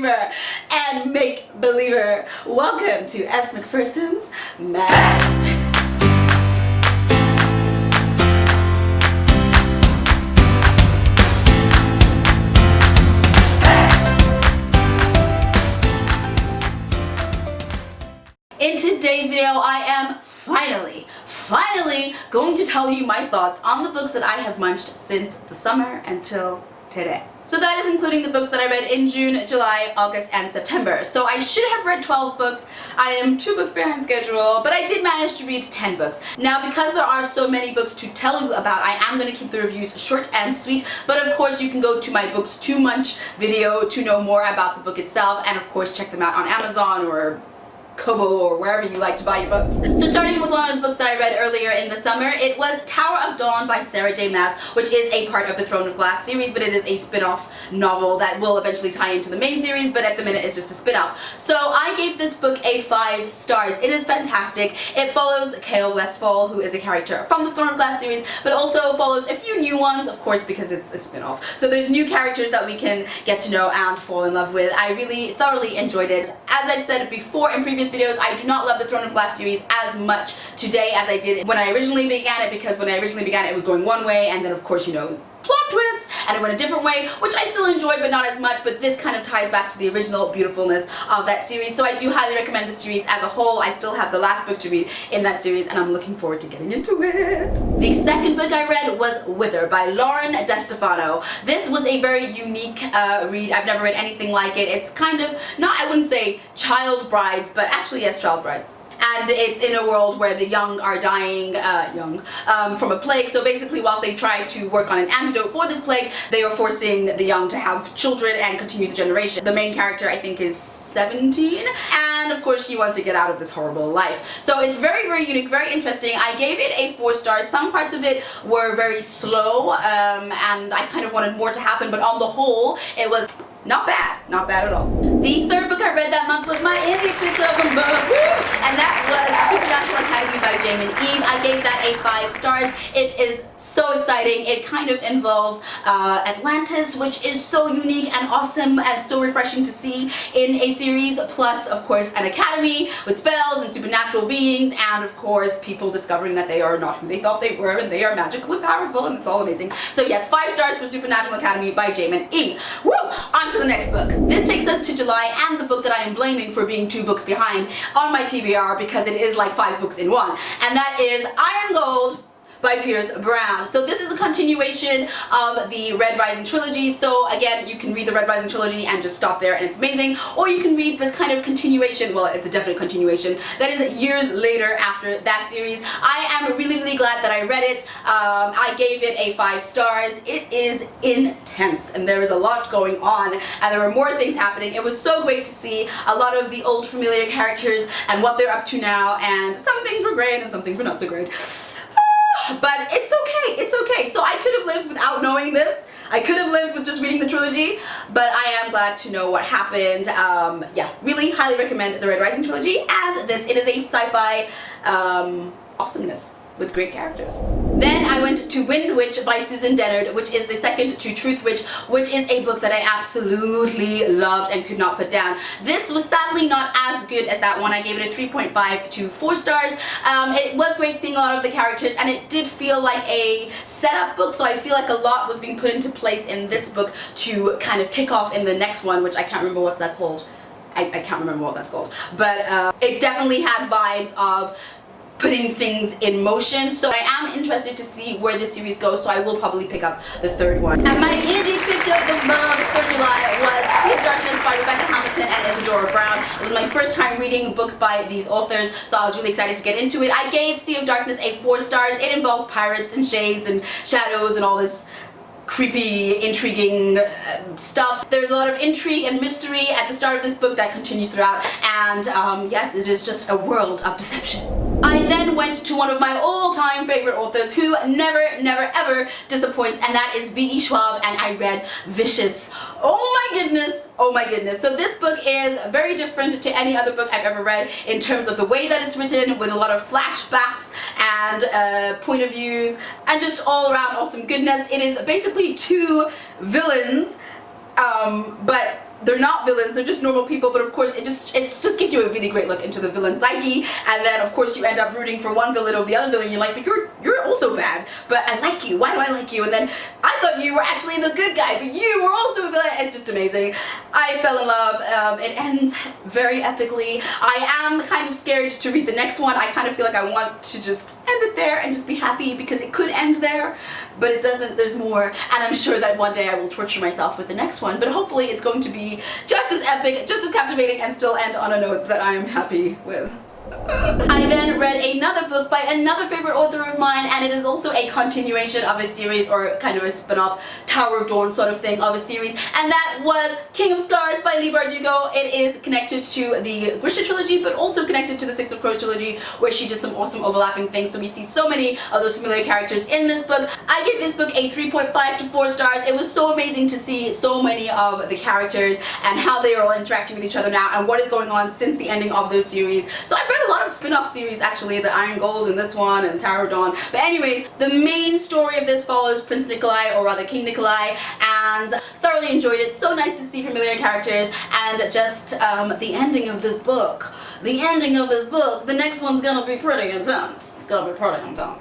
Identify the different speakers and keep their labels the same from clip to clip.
Speaker 1: dreamer and make-believer. Welcome to S. McPherson's Maths. In today's video, I am finally going to tell you my thoughts on the books that I have munched since the summer until today. So that is including the books that I read in June, July, August, and September. So I should have read 12 books. I am 2 books behind schedule, but I did manage to read 10 books. Now, because there are so many books to tell you about, I am going to keep the reviews short and sweet, but of course you can go to my books to munch video to know more about the book itself, and of course check them out on Amazon or Kobo or wherever you like to buy your books. So starting with one of the books that I read earlier in the summer, it was Tower of Dawn by Sarah J. Maas, which is a part of the Throne of Glass series, but it is a spin-off novel that will eventually tie into the main series, but at the minute it's just a spin-off. So I gave this book a 5 stars. It is fantastic. It follows Kale Westfall, who is a character from the Throne of Glass series, but also follows a few new ones, of course, because it's a spin-off. So there's new characters that we can get to know and fall in love with. I really thoroughly enjoyed it. As I've said before in previous videos, I do not love the Throne of Glass series as much today as I did when I originally began it, because when I originally began it was going one way, and then of course, you know, plot twists, and it went a different way, which I still enjoyed but not as much, but this kind of ties back to the original beautifulness of that series. So I do highly recommend the series as a whole. I still have the last book to read in that series, and I'm looking forward to getting into it. The second book I read was Wither by Lauren DeStefano. This was a very unique read. I've never read anything like it. It's kind of, not, I wouldn't say child brides, but actually yes, child brides. And it's in a world where the young are dying from a plague. So basically, whilst they try to work on an antidote for this plague, they are forcing the young to have children and continue the generation. The main character, I think, is 17, and of course she wants to get out of this horrible life. So it's very, very unique, very interesting. I gave it a 4 stars. Some parts of it were very slow, and I kind of wanted more to happen, but on the whole, it was not bad at all. The third book I read that month was my indie pick of the month, and that was Supernatural Academy by Jamin Eve. I gave that a 5 stars. It is so exciting. It kind of involves Atlantis, which is so unique and awesome and so refreshing to see in a series, plus of course an academy with spells and supernatural beings, and of course people discovering that they are not who they thought they were, and they are magical and powerful, and it's all amazing. So yes, 5 stars for Supernatural Academy by Jamin Eve. Woo! On to the next book. This takes us to July, and the book that I am blaming for being 2 books behind on my TBR, because it is like 5 books in one, and that is Iron Gold by Pierce Brown. So this is a continuation of the Red Rising trilogy. So again, you can read the Red Rising trilogy and just stop there and it's amazing, or you can read this kind of continuation, well, it's a definite continuation, that is years later after that series. I am really, really glad that I read it. I gave it a 5 stars. It is intense, and there is a lot going on, and there were more things happening. It was so great to see a lot of the old familiar characters and what they're up to now, and some things were great and some things were not so great. But it's okay. So I could have lived without knowing this. I could have lived with just reading the trilogy, but I am glad to know what happened. Yeah, really highly recommend the Red Rising trilogy, and this, it is a sci-fi awesomeness with great characters. Then I went to Wind Witch by Susan Dennard, which is the second to Truth Witch, which is a book that I absolutely loved and could not put down. This was sadly not as good as that one. I gave it a 3.5 to 4 stars. It was great seeing a lot of the characters, and it did feel like a setup book, so I feel like a lot was being put into place in this book to kind of kick off in the next one, which I can't remember what's that called. I can't remember what that's called. But it definitely had vibes of putting things in motion, so I am interested to see where this series goes, so I will probably pick up the 3rd one. And my indie pick of the month for July was Sea of Darkness by Rebecca Hamilton and Isadora Brown. It was my first time reading books by these authors, so I was really excited to get into it. I gave Sea of Darkness a 4 stars. It involves pirates and shades and shadows and all this creepy, intriguing stuff. There's a lot of intrigue and mystery at the start of this book that continues throughout, and yes, it is just a world of deception. I then went to one of my all-time favorite authors who never ever disappoints, and that is V.E. Schwab, and I read Vicious. Oh my goodness. So this book is very different to any other book I've ever read in terms of the way that it's written, with a lot of flashbacks and point of views and just all around awesome goodness. It is basically 2 villains, but they're not villains, they're just normal people, but of course it just gives you a really great look into the villain psyche, and then of course you end up rooting for one villain over the other villain. You're like, but you're also bad, but I like you, why do I like you? And then I thought you were actually the good guy, but you were also a villain. It's just amazing. I fell in love. It ends very epically. I am kind of scared to read the next one. I kind of feel like I want to just end it there and just be happy, because it could end there, but it doesn't. There's more, and I'm sure that one day I will torture myself with the next one, but hopefully it's going to be just as epic, just as captivating, and still end on a note that I am happy with. I then read another book by another favorite author of mine, and it is also a continuation of a series, or kind of a spin-off, Tower of Dawn sort of thing of a series, and that was King of Scars by Leigh Bardugo. It is connected to the Grisha trilogy, but also connected to the Six of Crows trilogy, where she did some awesome overlapping things, so we see so many of those familiar characters in this book. I give this book a 3.5 to 4 stars. It was so amazing to see so many of the characters and how they are all interacting with each other now, and what is going on since the ending of those series. So I've read a lot of spin-off series, actually, the Iron Gold and this one and Tower of Dawn, but anyways, the main story of this follows Prince Nikolai, or rather King Nikolai, and thoroughly enjoyed it. So nice to see familiar characters, and just the ending of this book. The ending of this book, the next one's gonna be pretty intense. It's gonna be pretty intense.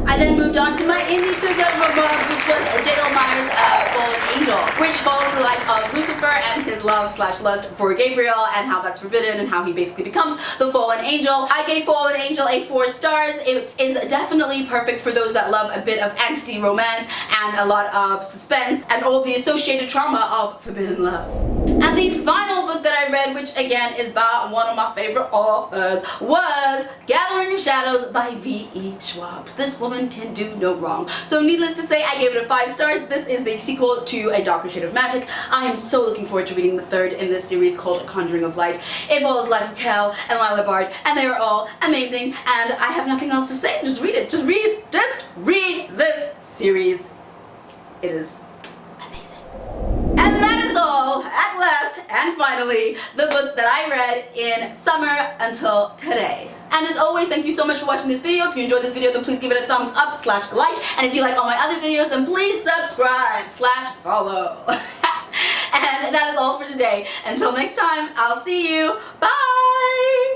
Speaker 1: I then moved on to my indie pick of a book, which was J.L. Meyer's Fallen Angel, which follows the life of Lucifer and his love/lust for Gabriel, and how that's forbidden, and how he basically becomes the Fallen Angel. I gave Fallen Angel a 4 stars. It is definitely perfect for those that love a bit of angsty romance and a lot of suspense and all the associated trauma of forbidden love. And the final book that I read, which again is by one of my favorite authors, was Gathering of Shadows by V.E. Schwab. This woman can do no wrong. So needless to say, I gave it a 5 stars. This is the sequel to A Darker Shade of Magic. I am so looking forward to reading the third in this series called Conjuring of Light. It follows life of Cal and Lila Bard, and they are all amazing, and I have nothing else to say. Just read it. Just read this series. It is amazing. And that is all, at last and finally, the books that I read in summer until today. And as always, thank you so much for watching this video. If you enjoyed this video, then please give it a thumbs up/like. And if you like all my other videos, then please subscribe/follow. And that is all for today. Until next time, I'll see you. Bye!